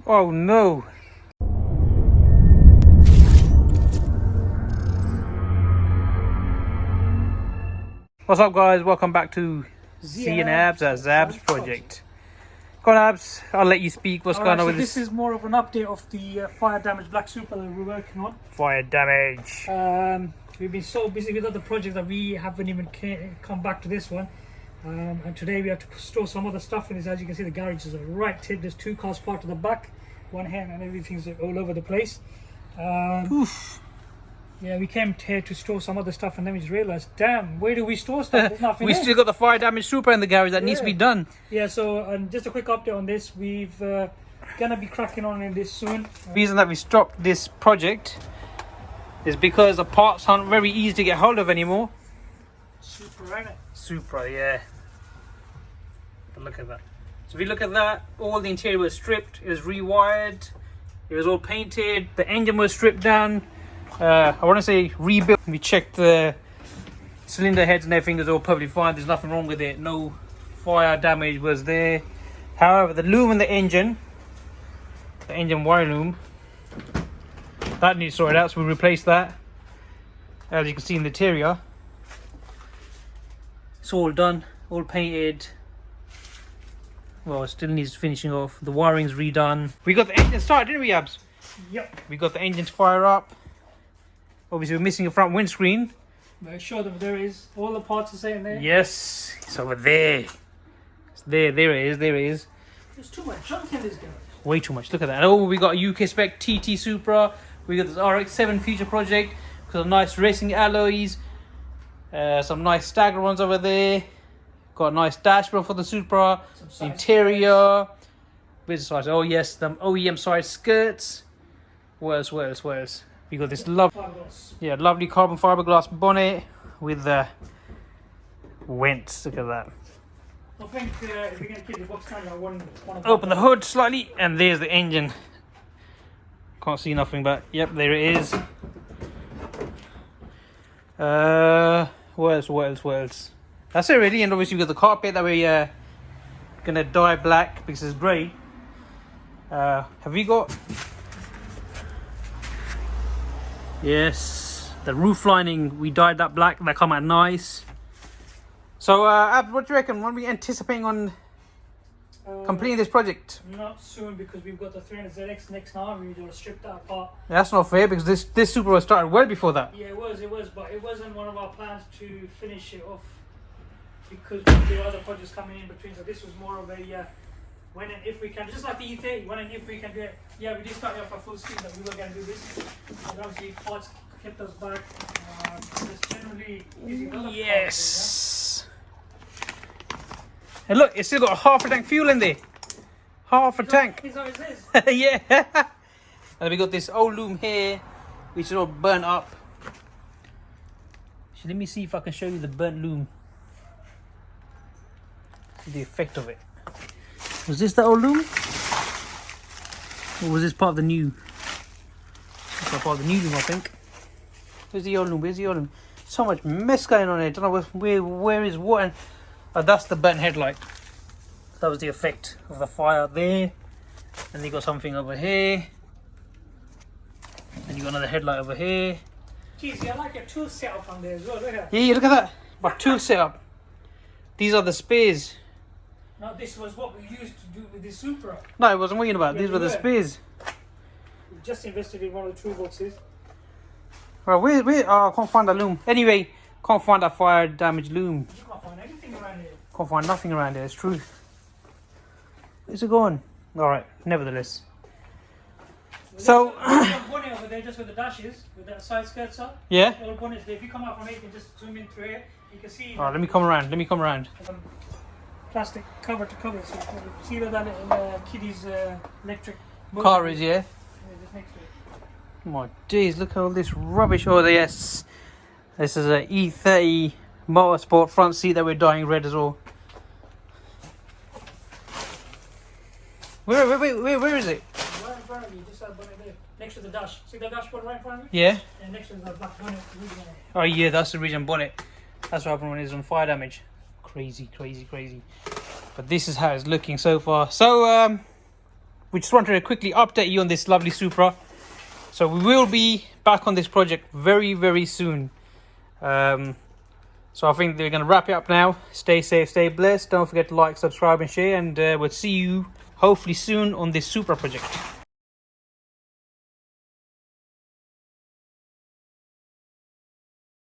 Oh no. What's up guys, welcome back to Z and Abs at Zab's project. Go on Abs, I'll let you speak. What's going on with this is more of an update of the fire damage black Supra that we're working on. Fire damage. We've been so busy with other projects that we haven't even come back to this one. And today we have to store some other stuff in this. As you can see, the garage is a right tip. There's 2 cars parked at the back, one here, and everything's all over the place. Yeah, we came here to store some other stuff, and then we just realized, damn, where do we store stuff? There's nothing We still got the fire damage Supra in the garage that needs to be done. Yeah, so just a quick update on this. We've gonna be cracking on in this soon. The reason that we stopped this project is because the parts aren't very easy to get hold of anymore. Supra, ain't it? Supra, yeah. But look at that. So if you look at that, all the interior was stripped, it was rewired, it was all painted, the engine was stripped down. I want to say rebuilt. We checked the cylinder heads and everything is all perfectly fine. There's nothing wrong with it. No fire damage was there. However, the loom in the engine wire loom, that needs sorted out, so we replaced that. As you can see in the interior, it's all done, all painted. Well, it still needs finishing off. The wiring's redone. We got the engine started, didn't we, Abs? Yep. We got the engine to fire up. Obviously, we're missing a front windscreen. Make sure that there is all the parts are sitting there. Yes, it's over there. It's there. There it is. There it is. There's too much junk in this garage. Way too much. Look at that. Oh, we got a UK spec TT Supra. We got this RX-7 future project. Got some nice racing alloys. Some nice stagger ones over there. Got a nice dashboard for the Supra. Interior. Business size. Oh yes, the OEM side skirts. What else? What else? What else? We got this lovely carbon fiberglass bonnet with the vents. Look at that. I think if we're going to keep the box down, I want Open the hood slightly, and there's the engine. Can't see nothing, but yep, there it is. What else? What else? What else? That's it really. And obviously we got the carpet that we're gonna dye black because it's grey. Have we got? Yes, the roof lining, we dyed that black. That come out nice. So, Ab, what do you reckon? When are we anticipating on completing this project? Not soon, because we've got the 300ZX next now. We will strip that apart. That's not fair, because this Supra was started well before that. Yeah, it was, but it wasn't one of our plans to finish it off because there were other projects coming in between. So this was more of a when and if we can, just like the E30, when and if we can do it. Yeah, we did start off a full steam that we were going to do this. But obviously, parts kept us back. Just generally using other Yes. Parts, yeah? And look, it's still got half a tank fuel in there. Half a tank. Is that what it is? Yeah. And we got this old loom here, which is all burnt up. So let me see if I can show you the burnt loom. See the effect of it. Was this the old loom? Or was this part of the new? This is part of the new loom, I think. Where's the old loom? Where's the old loom? So much mess going on here. I don't know where is what. And that's the burnt headlight. That was the effect of the fire there. And you got something over here. And you got another headlight over here. Jeez, I like your tool setup on there as well. Look at that. Yeah, look at that. My tool setup. These are the spares. No, this was what we used to do with the Supra. No, I wasn't worrying about. Yeah, these were the spares. We just invested in one of the toolboxes. Right, where? Oh, I can't find that loom. Anyway, can't find that fire damage loom. You can't find anything around here. Can't find nothing around here. It's true. Where's it going? All right. Nevertheless. So. Bonnet over there, just with the dashes, with that side skirts up. Yeah. All bonnets there. If you come out from here, you can just zoom in through it. You can see. All right. Let me come around. Let me come around. Plastic cover to cover. So see where that little kiddie's electric motor Car is, yeah. Yeah, just next to it. My jeez, look at all this rubbish. Oh, yes. This is a E30 Motorsport front seat that we're dyeing red as well. Where is it? Right in front of you, just that bonnet there. Next to the dash. See the dashboard right in front of you? Yeah. And next to the black bonnet. Oh yeah, that's the region bonnet. That's what happened when it was on fire damage. Crazy. But this is how it's looking so far. So we just wanted to quickly update you on this lovely Supra. So we will be back on this project very, very soon. So I think they're going to wrap it up now. Stay safe, stay blessed. Don't forget to like, subscribe and share. And we'll see you hopefully soon on this Supra project.